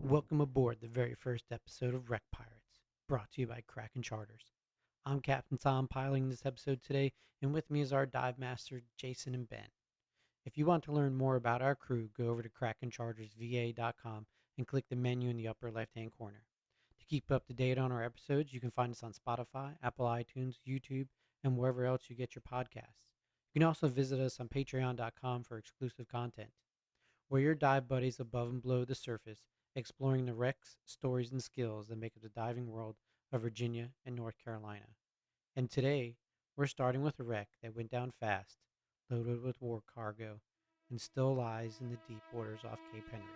Welcome aboard the very first episode of Wreck Pirates, brought to you by Kraken Charters. I'm Captain Tom piloting this episode today, and with me is our dive master, Jason and Ben. If you want to learn more about our crew, go over to krakenchartersva.com and click the menu in the upper left-hand corner. To keep up to date on our episodes, you can find us on Spotify, Apple iTunes, YouTube, and wherever else you get your podcasts. You can also visit us on patreon.com for exclusive content. We're your dive buddies above and below the surface, exploring the wrecks, stories, and skills that make up the diving world of Virginia and North Carolina. And today, we're starting with a wreck that went down fast, loaded with war cargo, and still lies in the deep waters off Cape Henry.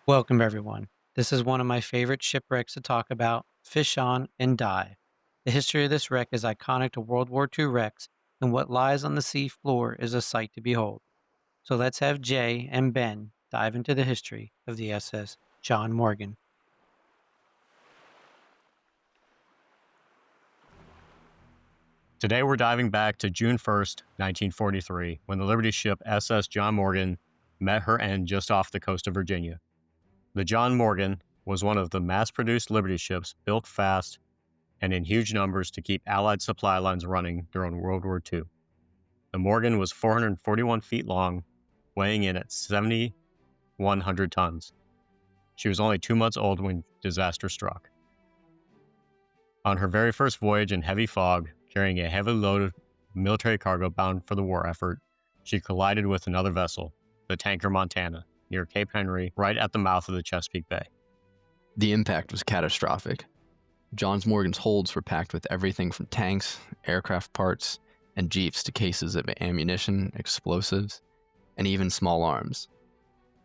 Welcome, everyone. This is one of my favorite shipwrecks to talk about, fish on, and dive. The history of this wreck is iconic to World War II wrecks, and what lies on the sea floor is a sight to behold. So let's have Jay and Ben dive into the history of the SS John Morgan. Today we're diving back to June 1st, 1943, when the Liberty ship SS John Morgan met her end just off the coast of Virginia. The John Morgan was one of the mass-produced Liberty ships built fast and in huge numbers to keep Allied supply lines running during World War II. The Morgan was 441 feet long, weighing in at 7,100 tons. She was only 2 months old when disaster struck. On her very first voyage in heavy fog, carrying a heavily loaded military cargo bound for the war effort, she collided with another vessel, the tanker Montana, near Cape Henry, right at the mouth of the Chesapeake Bay. The impact was catastrophic. John Morgan's holds were packed with everything from tanks, aircraft parts, and jeeps to cases of ammunition, explosives, and even small arms.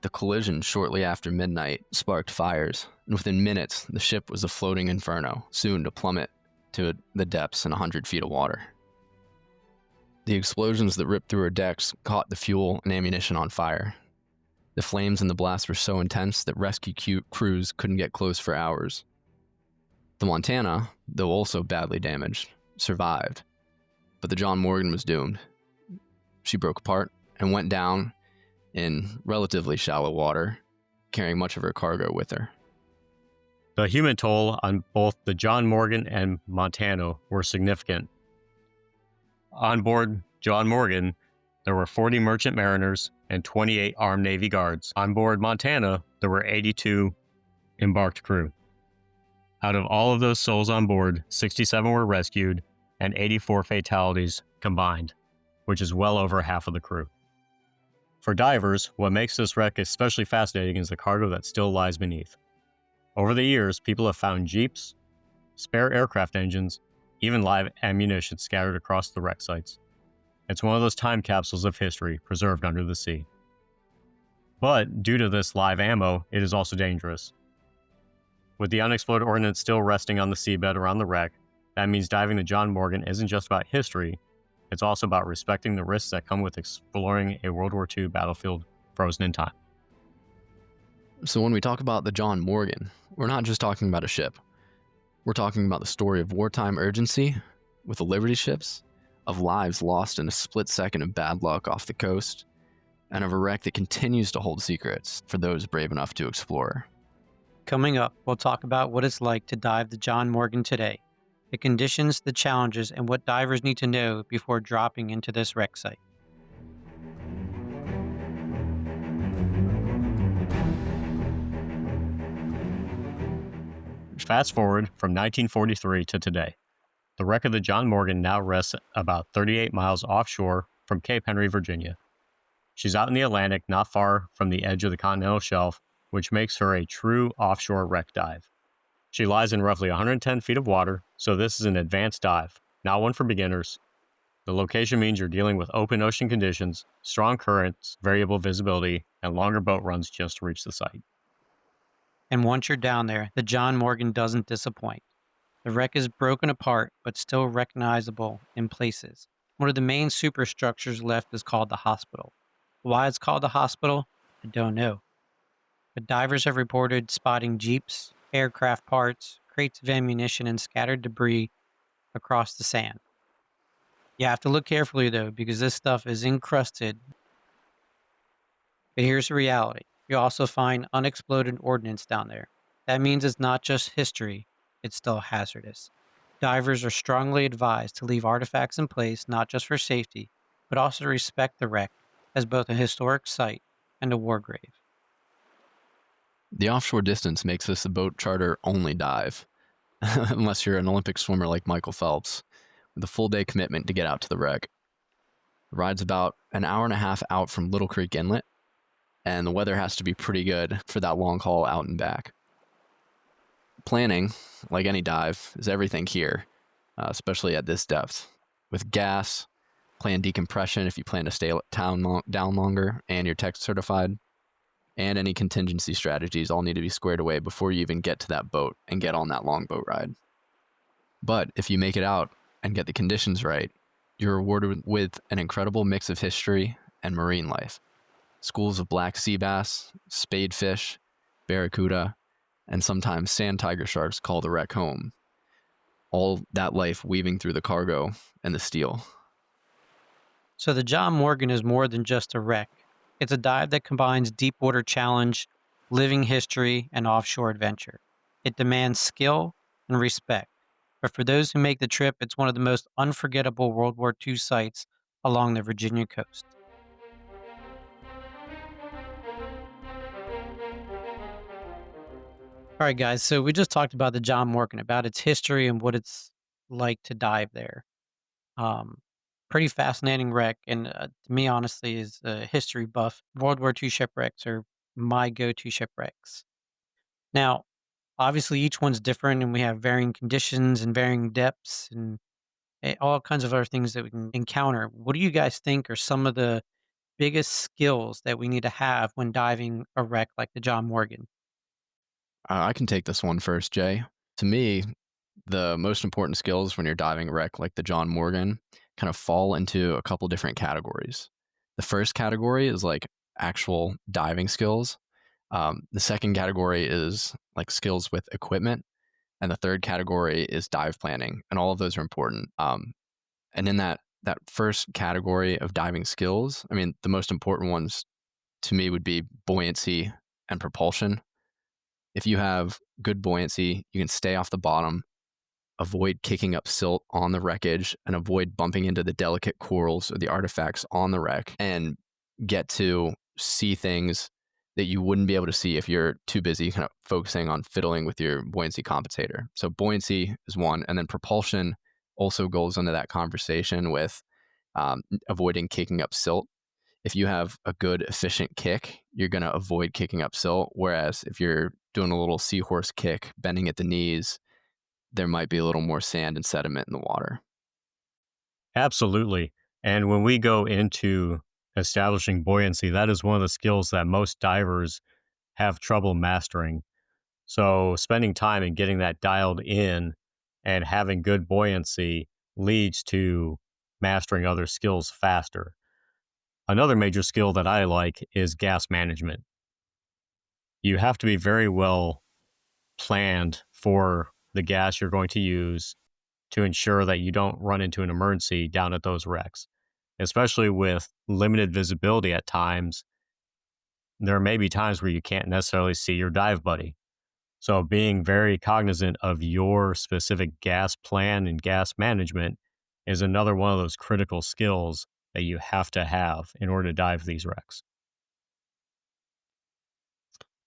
The collision shortly after midnight sparked fires, and within minutes, the ship was a floating inferno, soon to plummet to the depths in 100 feet of water. The explosions that ripped through her decks caught the fuel and ammunition on fire. The flames and the blast were so intense that rescue crews couldn't get close for hours. The Montana, though also badly damaged, survived, but the John Morgan was doomed. She broke apart and went down in relatively shallow water, carrying much of her cargo with her. The human toll on both the John Morgan and Montana were significant. On board John Morgan, there were 40 merchant mariners and 28 armed Navy guards. On board Montana, there were 82 embarked crew. Out of all of those souls on board, 67 were rescued and 84 fatalities combined, which is well over half of the crew. For divers, what makes this wreck especially fascinating is the cargo that still lies beneath. Over the years, people have found jeeps, spare aircraft engines, even live ammunition scattered across the wreck sites. It's one of those time capsules of history preserved under the sea. But due to this live ammo, it is also dangerous. With the unexploded ordnance still resting on the seabed around the wreck, that means diving the John Morgan isn't just about history, it's also about respecting the risks that come with exploring a World War II battlefield frozen in time. So when we talk about the John Morgan, we're not just talking about a ship. We're talking about the story of wartime urgency with the Liberty ships, of lives lost in a split second of bad luck off the coast, and of a wreck that continues to hold secrets for those brave enough to explore. Coming up, we'll talk about what it's like to dive the John Morgan today, the conditions, the challenges, and what divers need to know before dropping into this wreck site. Fast forward from 1943 to today. The wreck of the John Morgan now rests about 38 miles offshore from Cape Henry, Virginia. She's out in the Atlantic, not far from the edge of the continental shelf, which makes her a true offshore wreck dive. She lies in roughly 110 feet of water, so this is an advanced dive, not one for beginners. The location means you're dealing with open ocean conditions, strong currents, variable visibility, and longer boat runs just to reach the site. And once you're down there, the John Morgan doesn't disappoint. The wreck is broken apart, but still recognizable in places. One of the main superstructures left is called the hospital. Why it's called the hospital, I don't know. But divers have reported spotting jeeps, aircraft parts, crates of ammunition, and scattered debris across the sand. You have to look carefully, though, because this stuff is encrusted. But here's the reality. You also find unexploded ordnance down there. That means it's not just history, it's still hazardous. Divers are strongly advised to leave artifacts in place not just for safety, but also to respect the wreck as both a historic site and a war grave. The offshore distance makes this a boat charter only dive, unless you're an Olympic swimmer like Michael Phelps, with a full day commitment to get out to the wreck. The ride's about an hour and a half out from Little Creek Inlet, and the weather has to be pretty good for that long haul out and back. Planning, like any dive, is everything here, especially at this depth. With gas, plan decompression if you plan to stay down longer and you're tech certified, and any contingency strategies all need to be squared away before you even get to that boat and get on that long boat ride. But if you make it out and get the conditions right, you're rewarded with an incredible mix of history and marine life. Schools of black sea bass, spadefish, barracuda, and sometimes sand tiger sharks call the wreck home. All that life weaving through the cargo and the steel. So the John Morgan is more than just a wreck. It's a dive that combines deep water challenge, living history, and offshore adventure. It demands skill and respect. But for those who make the trip, it's one of the most unforgettable World War II sites along the Virginia coast. All right, guys. So we just talked about the John Morgan, about its history and what it's like to dive there. Um, Pretty fascinating wreck, and to me, honestly, is a history buff. World War II shipwrecks are my go-to shipwrecks. Now, obviously, each one's different, and we have varying conditions and varying depths, and all kinds of other things that we can encounter. What do you guys think are some of the biggest skills that we need to have when diving a wreck like the John Morgan? I can take this one first, Jay. To me, the most important skills when you're diving a wreck like the John Morgan kind of fall into a couple different categories. The first category is like actual diving skills. The second category is like skills with equipment. And the third category is dive planning. And all of those are important. And in that first category of diving skills, I mean, the most important ones to me would be buoyancy and propulsion. If you have good buoyancy, you can stay off the bottom, avoid kicking up silt on the wreckage, and avoid bumping into the delicate corals or the artifacts on the wreck, and get to see things that you wouldn't be able to see if you're too busy kind of focusing on fiddling with your buoyancy compensator. So buoyancy is one, and then propulsion also goes into that conversation with avoiding kicking up silt. If you have a good efficient kick, you're going to avoid kicking up silt. Whereas if you're doing a little seahorse kick, bending at the knees, there might be a little more sand and sediment in the water. Absolutely. And when we go into establishing buoyancy, that is one of the skills that most divers have trouble mastering. So spending time and getting that dialed in and having good buoyancy leads to mastering other skills faster. Another major skill that I like is gas management. You have to be very well planned for the gas you're going to use to ensure that you don't run into an emergency down at those wrecks. Especially with limited visibility at times, there may be times where you can't necessarily see your dive buddy. So being very cognizant of your specific gas plan and gas management is another one of those critical skills that you have to have in order to dive these wrecks.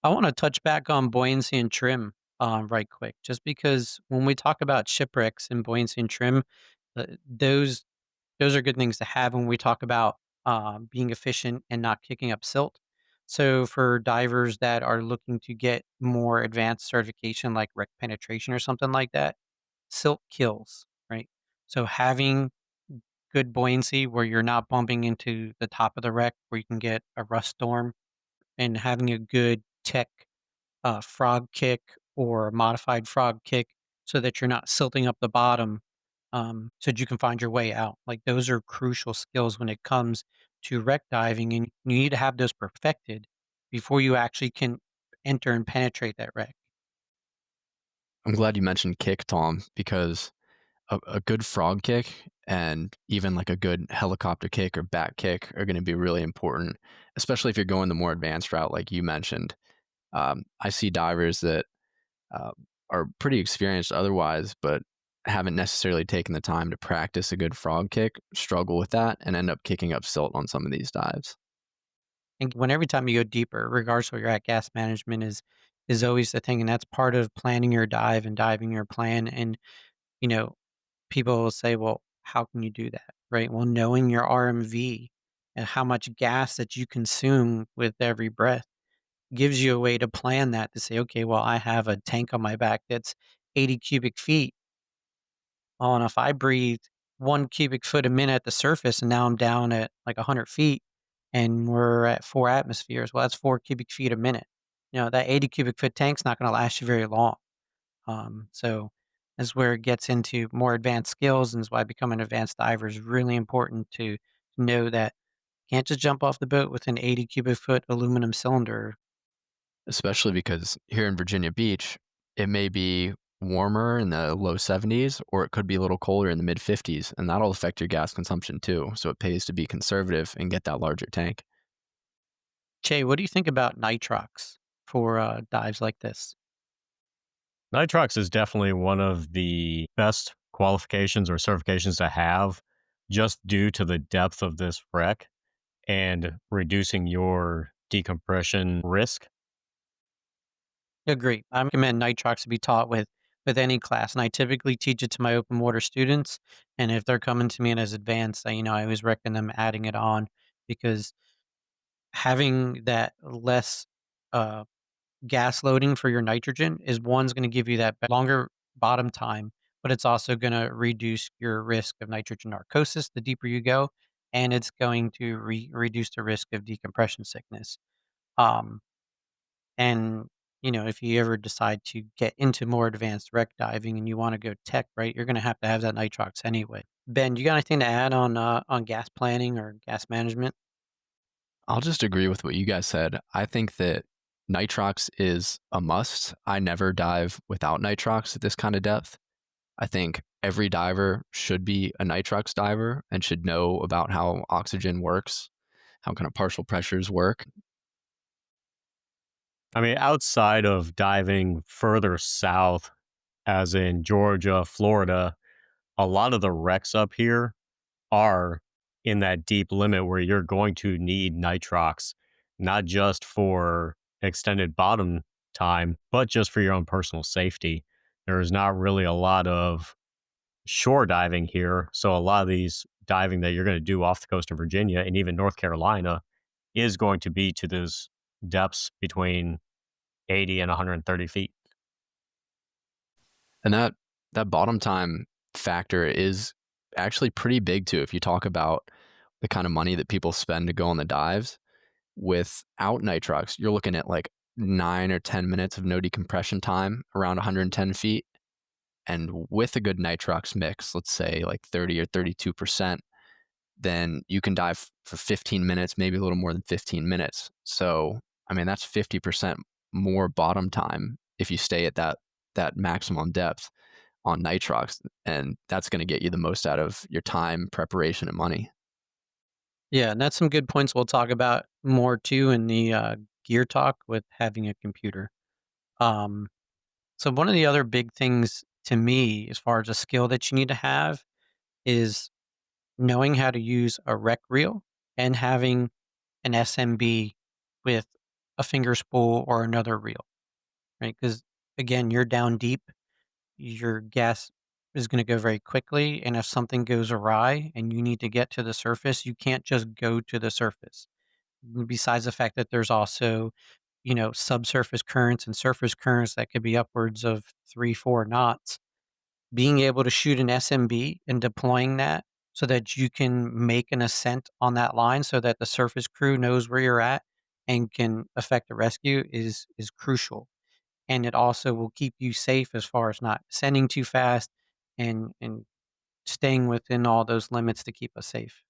I want to touch back on buoyancy and trim right quick, just because when we talk about shipwrecks and buoyancy and trim, those are good things to have when we talk about being efficient and not kicking up silt. So for divers that are looking to get more advanced certification like wreck penetration or something like that, silt kills, right? So having good buoyancy where you're not bumping into the top of the wreck where you can get a rust storm, and having a good tech frog kick or a modified frog kick so that you're not silting up the bottom, so that you can find your way out. Like those are crucial skills when it comes to wreck diving, and you need to have those perfected before you actually can enter and penetrate that wreck. I'm glad you mentioned kick, Tom, because a good frog kick and even like a good helicopter kick or back kick are going to be really important, especially if you're going the more advanced route, like you mentioned. I see divers that uh, are pretty experienced otherwise, but haven't necessarily taken the time to practice a good frog kick, struggle with that, and end up kicking up silt on some of these dives. And when every time you go deeper, regardless of where you're at, gas management is always the thing, and that's part of planning your dive and diving your plan. And you know, people will say, "Well, how can you do that?" Right? Well, knowing your RMV and how much gas that you consume with every breath gives you a way to plan that to say, "Okay, well, I have a tank on my back that's 80 cubic feet. Oh, and if I breathe 1 cubic foot a minute at the surface and now I'm down at like 100 feet and we're at 4 atmospheres, well, that's 4 cubic feet a minute. That 80 cubic foot tank's not going to last you very long. So that's where it gets into more advanced skills, and is why becoming an advanced diver is really important to know that you can't just jump off the boat with an 80 cubic foot aluminum cylinder. Especially because here in Virginia Beach, it may be warmer in the low 70s or it could be a little colder in the mid 50s, and that'll affect your gas consumption too. So it pays to be conservative and get that larger tank. Che, what do you think about nitrox for dives like this? Nitrox is definitely one of the best qualifications or certifications to have just due to the depth of this wreck and reducing your decompression risk. Agree. I recommend nitrox to be taught with any class, and I typically teach it to my open water students. And if they're coming to me and as advanced, I always recommend them adding it on because having that less uh, gas loading for your nitrogen is one's going to give you that longer bottom time, but it's also going to reduce your risk of nitrogen narcosis the deeper you go, and it's going to reduce the risk of decompression sickness. Um, and if you ever decide to get into more advanced wreck diving and you want to go tech, right, you're going to have that nitrox anyway. Ben, you got anything to add on gas planning or gas management? I'll just agree with what you guys said. I think that nitrox is a must. I never dive without nitrox at this kind of depth. I think every diver should be a nitrox diver and should know about how oxygen works, how kind of partial pressures work. I mean, outside of diving further south, as in Georgia, Florida, a lot of the wrecks up here are in that deep limit where you're going to need nitrox, not just for extended bottom time, but just for your own personal safety. There is not really a lot of shore diving here. So a lot of these diving that you're going to do off the coast of Virginia and even North Carolina is going to be to those depths between 80 and 130 feet. And that bottom time factor is actually pretty big too. If you talk about the kind of money that people spend to go on the dives, without nitrox, you're looking at like 9 or 10 minutes of no decompression time around 110 feet. And with a good nitrox mix, let's say like 30 or 32%, then you can dive for 15 minutes, maybe a little more than 15 minutes. So, I mean, that's 50% more bottom time if you stay at that maximum depth on nitrox, and that's going to get you the most out of your time, preparation, and money. Yeah, and that's some good points we'll talk about more too in the gear talk with having a computer. Um, so one of the other big things to me, as far as a skill that you need to have, is knowing how to use a rec reel and having an SMB with a finger spool or another reel, right? Because again, you're down deep, your gas is going to go very quickly. And if something goes awry and you need to get to the surface, you can't just go to the surface. Besides the fact that there's also, subsurface currents and surface currents that could be upwards of 3, 4 knots. Being able to shoot an SMB and deploying that so that you can make an ascent on that line so that the surface crew knows where you're at and can affect the rescue is crucial. And it also will keep you safe as far as not sending too fast and staying within all those limits to keep us safe.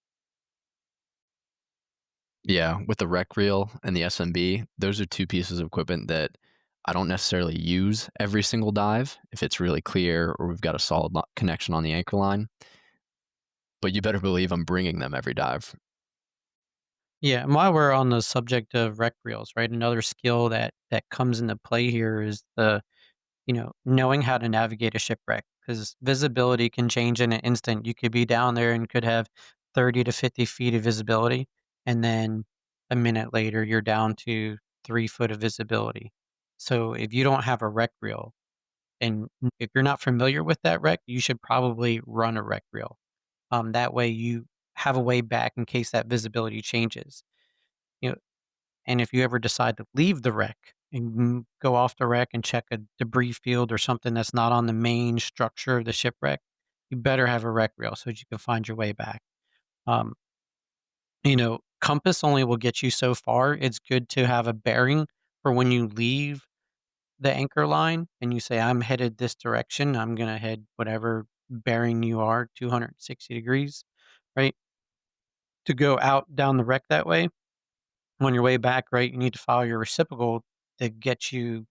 Yeah, with the rec reel and the SMB, those are two pieces of equipment that I don't necessarily use every single dive if it's really clear or we've got a solid connection on the anchor line. But you better believe I'm bringing them every dive. Yeah, and while we're on the subject of rec reels, right? Another skill that comes into play here is knowing how to navigate a shipwreck because visibility can change in an instant. You could be down there and could have 30 to 50 feet of visibility, and then a minute later, you're down to 3 foot of visibility. So if you don't have a rec reel, and if you're not familiar with that wreck, you should probably run a rec reel. That way you have a way back in case that visibility changes. You know, and if you ever decide to leave the wreck and go off the wreck and check a debris field or something that's not on the main structure of the shipwreck, you better have a rec reel so that you can find your way back. Um, Compass only will get you so far. It's good to have a bearing for when you leave the anchor line and you say, I'm headed this direction. I'm going to head whatever bearing you are, 260 degrees, right? To go out down the wreck that way. On your way back, right, you need to follow your reciprocal that get you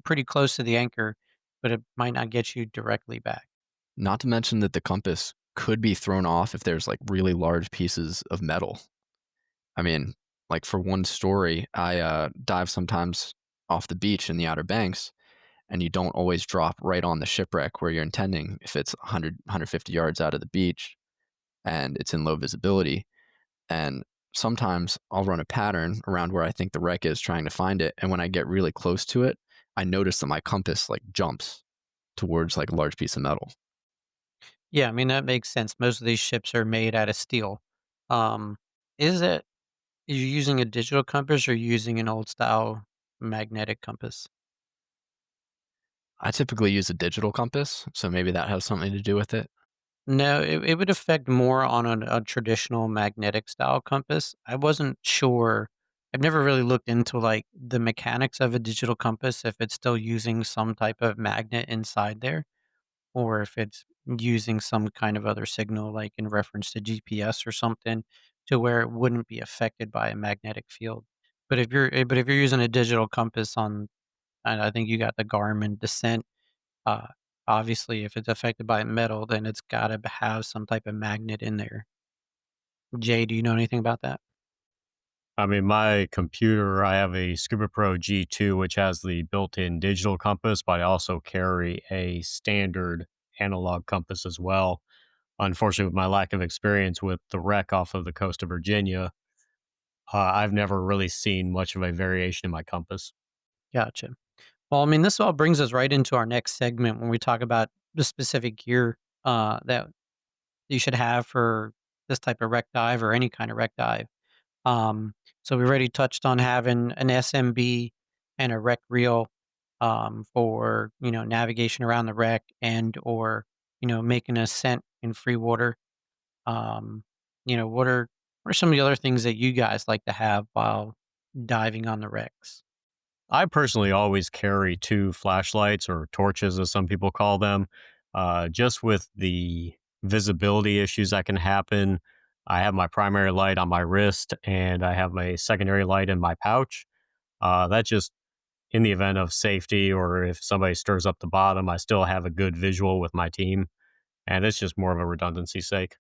pretty close to the anchor, but it might not get you directly back. Not to mention that the compass could be thrown off if there's like really large pieces of metal. I mean, like for one story, I dive sometimes off the beach in the Outer Banks, and you don't always drop right on the shipwreck where you're intending if it's 100, 150 yards out of the beach and it's in low visibility. And sometimes I'll run a pattern around where I think the wreck is trying to find it. And when I get really close to it, I notice that my compass like jumps towards like a large piece of metal. Yeah, I mean, that makes sense. Most of these ships are made out of steel. Um, is it are you using a digital compass or using an old style magnetic compass? I typically use a digital compass, so maybe that has something to do with it. No, it would affect more on a traditional magnetic style compass. I wasn't sure. I've never really looked into like the mechanics of a digital compass, if it's still using some type of magnet inside there, or if it's using some kind of other signal, like in reference to GPS or something, to where it wouldn't be affected by a magnetic field. But if you're using a digital compass on, and I think you got the Garmin Descent, uh, obviously, if it's affected by metal, then it's gotta have some type of magnet in there. Jay, do you know anything about that? I mean, my computer, I have a Scuba Pro G2, which has the built in digital compass, but I also carry a standard analog compass as well. Unfortunately, with my lack of experience with the wreck off of the coast of Virginia, I've never really seen much of a variation in my compass. Gotcha. Well, I mean, this all brings us right into our next segment when we talk about the specific gear that you should have for this type of wreck dive or any kind of wreck dive. Um, so we already touched on having an SMB and a wreck reel for navigation around the wreck and or making an ascent in free water. Um, what are some of the other things that you guys like to have while diving on the wrecks? I personally always carry two flashlights or torches, as some people call them, just with the visibility issues that can happen. I have my primary light on my wrist and I have my secondary light in my pouch. That just in the event of safety or if somebody stirs up the bottom, I still have a good visual with my team. And it's just more of a redundancy sake.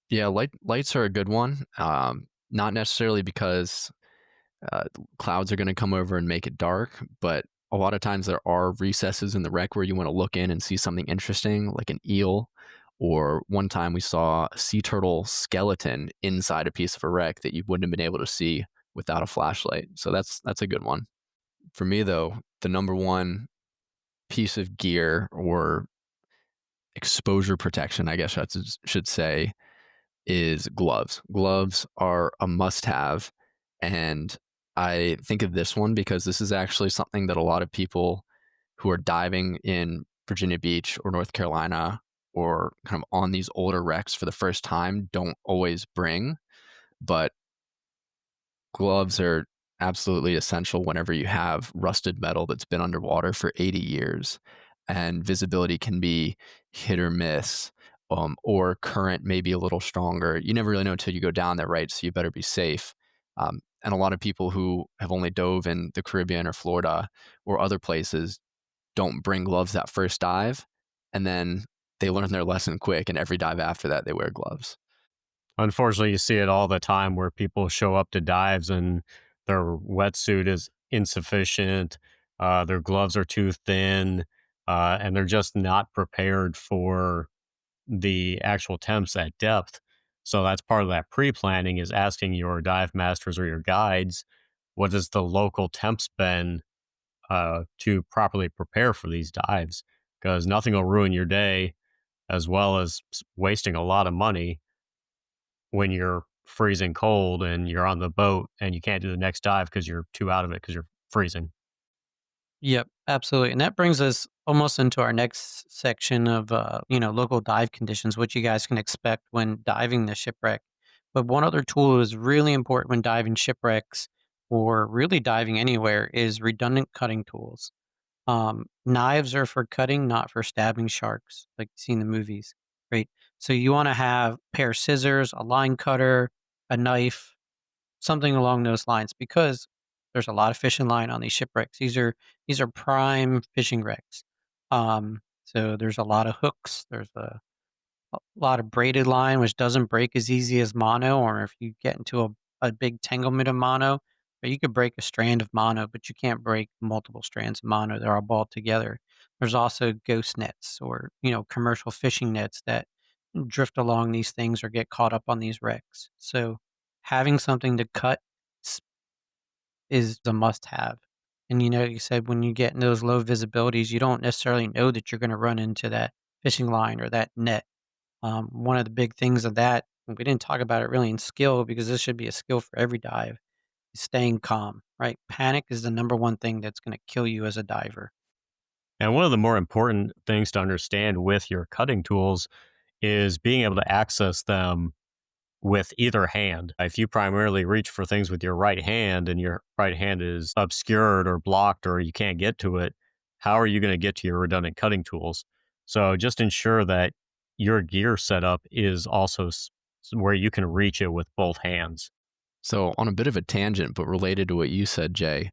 Yeah, lights are a good one. Not necessarily because clouds are going to come over and make it dark, but a lot of times there are recesses in the wreck where you want to look in and see something interesting, like an eel. Or one time we saw a sea turtle skeleton inside a piece of a wreck that you wouldn't have been able to see without a flashlight. So that's a good one. For me though, the number one piece of gear or exposure protection, I guess I should say, is gloves. Gloves are a must have. And I think of this one because this is actually something that a lot of people who are diving in Virginia Beach or North Carolina or kind of on these older wrecks for the first time don't always bring. But gloves are absolutely essential whenever you have rusted metal that's been underwater for 80 years and visibility can be hit or miss, or current may be a little stronger. You never really know until you go down there, right? So you better be safe. And a lot of people who have only dove in the Caribbean or Florida or other places don't bring gloves that first dive, and then they learn their lesson quick, and every dive after that, they wear gloves. Unfortunately, you see it all the time where people show up to dives and their wetsuit is insufficient, their gloves are too thin, and they're just not prepared for the actual temps at depth. So that's part of that pre-planning is asking your dive masters or your guides, what has the local temps been to properly prepare for these dives? Because nothing will ruin your day as well as wasting a lot of money when you're freezing cold and you're on the boat and you can't do the next dive because you're too out of it because you're freezing. Yep, absolutely. And that brings us almost into our next section of, local dive conditions, what you guys can expect when diving the shipwreck. But one other tool is really important when diving shipwrecks or really diving anywhere is redundant cutting tools. Knives are for cutting, not for stabbing sharks, like you see in the movies, right? So you want to have a pair of scissors, a line cutter, a knife, something along those lines, because there's a lot of fishing line on these shipwrecks. These are prime fishing wrecks. So there's a lot of hooks. There's a lot of braided line, which doesn't break as easy as mono, or if you get into a big tanglement of mono, but you could break a strand of mono, but you can't break multiple strands of mono. They're all balled together. There's also ghost nets or, commercial fishing nets that drift along these things or get caught up on these wrecks. So having something to cut s- is a must have. And you said when you get in those low visibilities, you don't necessarily know that you're going to run into that fishing line or that net. One of the big things of that, and we didn't talk about it really in skill because this should be a skill for every dive, is staying calm, right? Panic is the number one thing that's going to kill you as a diver. And one of the more important things to understand with your cutting tools is being able to access them with either hand. If you primarily reach for things with your right hand and your right hand is obscured or blocked or you can't get to it, how are you going to get to your redundant cutting tools? So just ensure that your gear setup is also where you can reach it with both hands. So, on a bit of a tangent, but related to what you said, Jay,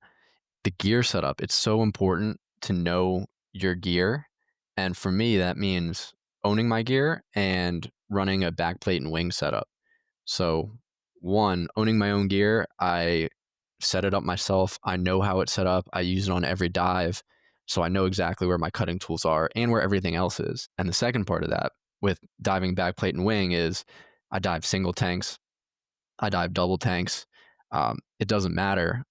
the gear setup, it's so important to know your gear. And for me, that means owning my gear and running a backplate and wing setup. So, one, owning my own gear, I set it up myself. I know how it's set up. I use it on every dive. So I know exactly where my cutting tools are and where everything else is. And the second part of that with diving backplate and wing is I dive single tanks, I dive double tanks. It doesn't matter.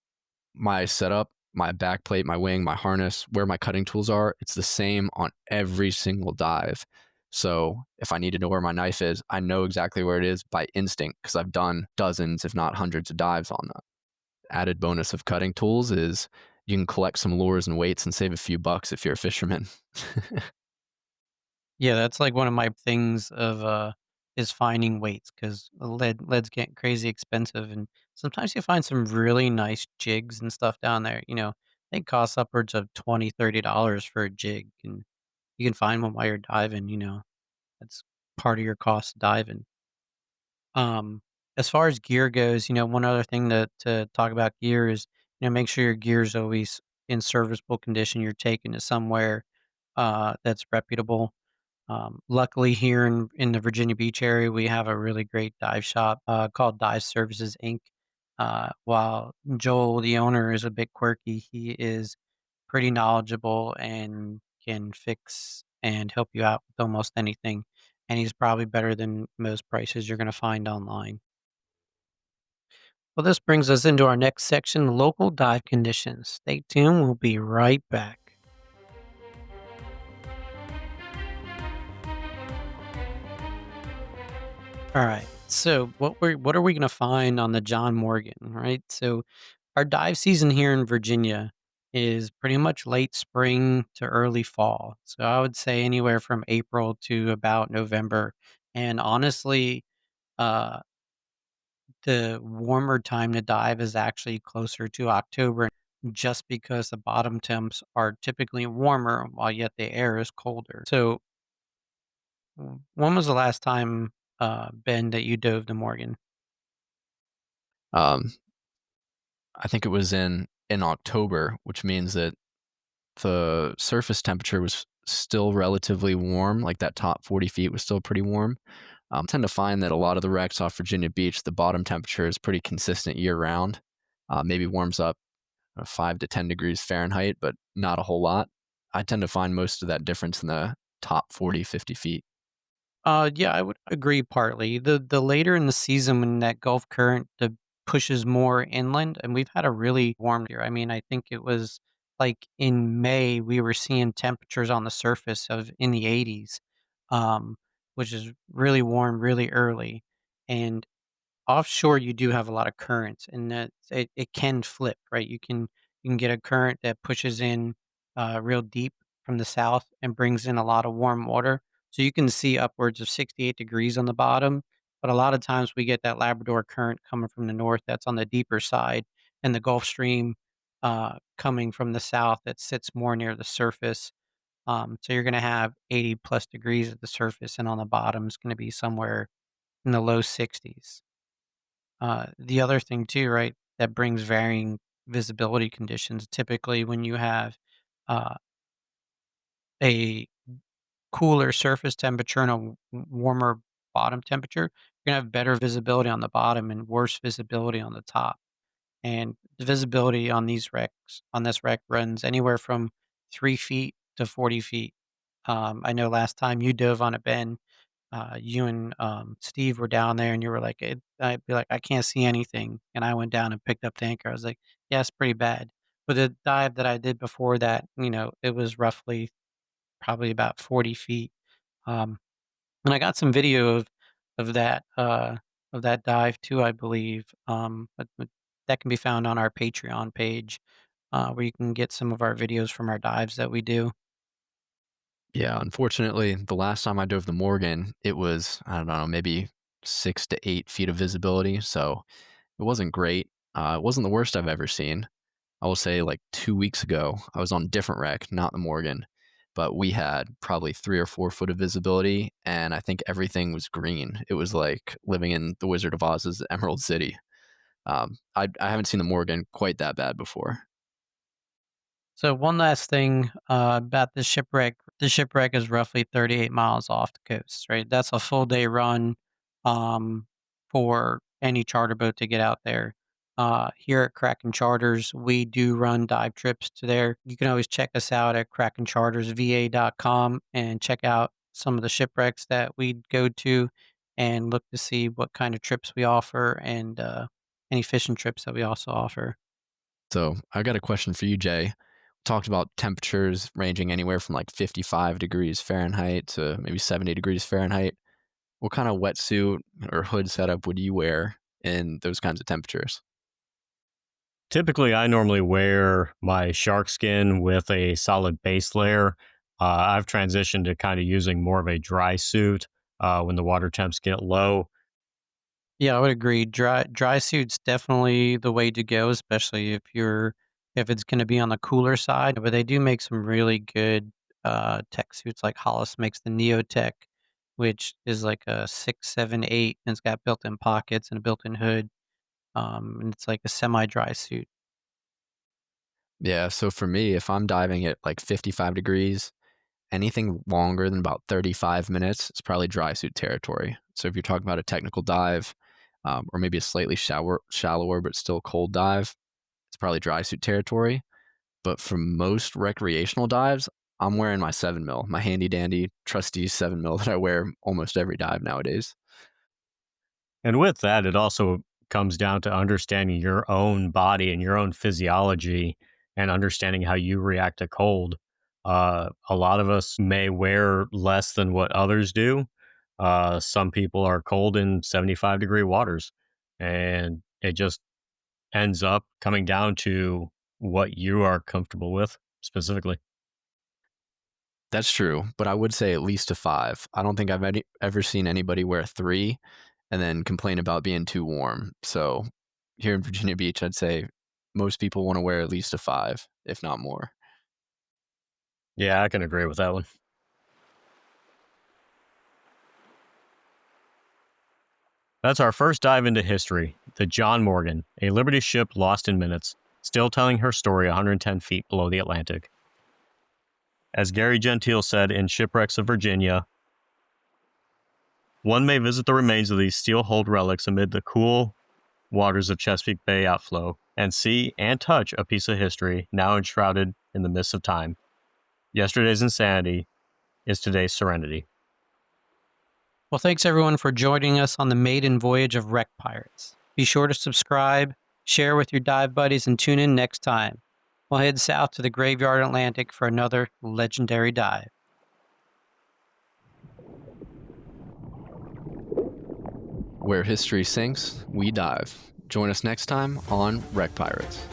My setup, my backplate, my wing, my harness, where my cutting tools are, it's the same on every single dive. So if I need to know where my knife is, I know exactly where it is by instinct because I've done dozens, if not hundreds of dives on that. Added bonus of cutting tools is you can collect some lures and weights and save a few bucks if you're a fisherman. Yeah, that's like one of my things of is finding weights because lead's getting crazy expensive, and sometimes you find some really nice jigs and stuff down there. They cost upwards of $20-$30 for a jig, and you can find one while you're diving. That's part of your cost diving. Um, as far as gear goes, one other thing to talk about gear is, make sure your gear is always in serviceable condition. You're taking it somewhere that's reputable. Luckily, here in the Virginia Beach area, we have a really great dive shop called Dive Services Inc. While Joel, the owner, is a bit quirky, he is pretty knowledgeable and can fix and help you out with almost anything. And he's probably better than most prices you're going to find online. Well, this brings us into our next section, local dive conditions. Stay tuned. We'll be right back. All right. So what are we going to find on the John Morgan, right? So our dive season here in Virginia is pretty much late spring to early fall. So I would say anywhere from April to about November. And honestly, uh the warmer time to dive is actually closer to October just because the bottom temps are typically warmer while yet the air is colder. So when was the last time Ben that you dove the Morgan? Um, I think it was in October, which means that the surface temperature was still relatively warm, like that top 40 feet was still pretty warm. Tend to find that a lot of the wrecks off Virginia Beach, the bottom temperature is pretty consistent year round. Maybe warms up 5 to 10 degrees Fahrenheit, but not a whole lot. I tend to find most of that difference in the top 40, 50 feet. Yeah, I would agree partly. The later in the season when that Gulf Current pushes more inland, and we've had a really warm year. I mean, I think it was like in May we were seeing temperatures on the surface of in the 80s, um, which is really warm, really early. And offshore, you do have a lot of currents, and that it can flip, right? You can get a current that pushes in real deep from the south and brings in a lot of warm water, so you can see upwards of 68 degrees on the bottom. But a lot of times we get that Labrador current coming from the north that's on the deeper side, and the Gulf Stream coming from the south that sits more near the surface. So you're going to have 80 plus degrees at the surface, and on the bottom is going to be somewhere in the low 60s. The other thing too, right, that brings varying visibility conditions. Typically, when you have uh, a cooler surface temperature and a warmer bottom temperature, you're gonna have better visibility on the bottom and worse visibility on the top. And the visibility on these wrecks on this wreck runs anywhere from 3 feet to 40 feet. I know last time you dove on a bend, you and Steve were down there, and you were like, I'd be like, I can't see anything, and I went down and picked up the anchor. I was like, yeah, it's pretty bad. But the dive that I did before that, it was roughly probably about 40 feet, um, and I got some video of that of that dive too, I believe. But that can be found on our Patreon page, where you can get some of our videos from our dives that we do. Yeah, unfortunately, the last time I dove the Morgan, it was, I don't know, maybe 6 to 8 feet of visibility. So it wasn't great. It wasn't the worst I've ever seen. I will say, like 2 weeks ago, I was on a different wreck, not the Morgan, but we had probably 3 or 4 foot of visibility, and I think everything was green. It was like living in the Wizard of Oz's Emerald City. I haven't seen the Morgan quite that bad before. So one last thing about the shipwreck. The shipwreck is roughly 38 miles off the coast, right? That's a full day run um, for any charter boat to get out there. Here at Kraken Charters, we do run dive trips to there. You can always check us out at krakenchartersva.com and check out some of the shipwrecks that we go to and look to see what kind of trips we offer and any fishing trips that we also offer. So I got a question for you, Jay. We talked about temperatures ranging anywhere from like 55 degrees Fahrenheit to maybe 70 degrees Fahrenheit. What kind of wetsuit or hood setup would you wear in those kinds of temperatures? Typically, I normally wear my shark skin with a solid base layer. I've transitioned to kind of using more of a dry suit when the water temps get low. Yeah, I would agree. Dry suit's definitely the way to go, especially if it's going to be on the cooler side. But they do make some really good tech suits. Like Hollis makes the Neotech, which is like a 6, 7, 8, and it's got built-in pockets and a built-in hood. And it's like a semi-dry suit. Yeah, so for me, if I'm diving at like 55 degrees, anything longer than about 35 minutes is probably dry suit territory. So if you're talking about a technical dive, or maybe a slightly shallower but still cold dive, it's probably dry suit territory. But for most recreational dives, I'm wearing my 7 mil, my handy dandy trusty 7 mil that I wear almost every dive nowadays. And with that, it also comes down to understanding your own body and your own physiology and understanding how you react to cold. A lot of us may wear less than what others do. Some people are cold in 75-degree waters, and it just ends up coming down to what you are comfortable with specifically. That's true, but I would say at least a 5. I don't think I've ever seen anybody wear 3 and then complain about being too warm. So here in Virginia Beach, I'd say most people want to wear at least a 5, if not more. Yeah, I can agree with that one. That's our first dive into history. The John Morgan, a Liberty ship lost in minutes, still telling her story 110 feet below the Atlantic. As Gary Gentile said in Shipwrecks of Virginia, one may visit the remains of these steel-hulled relics amid the cool waters of Chesapeake Bay outflow and see and touch a piece of history now enshrouded in the mists of time. Yesterday's insanity is today's serenity. Well, thanks everyone for joining us on the maiden voyage of Wreck Pirates. Be sure to subscribe, share with your dive buddies, and tune in next time. We'll head south to the Graveyard Atlantic for another legendary dive. Where history sinks, we dive. Join us next time on Wreck Pirates.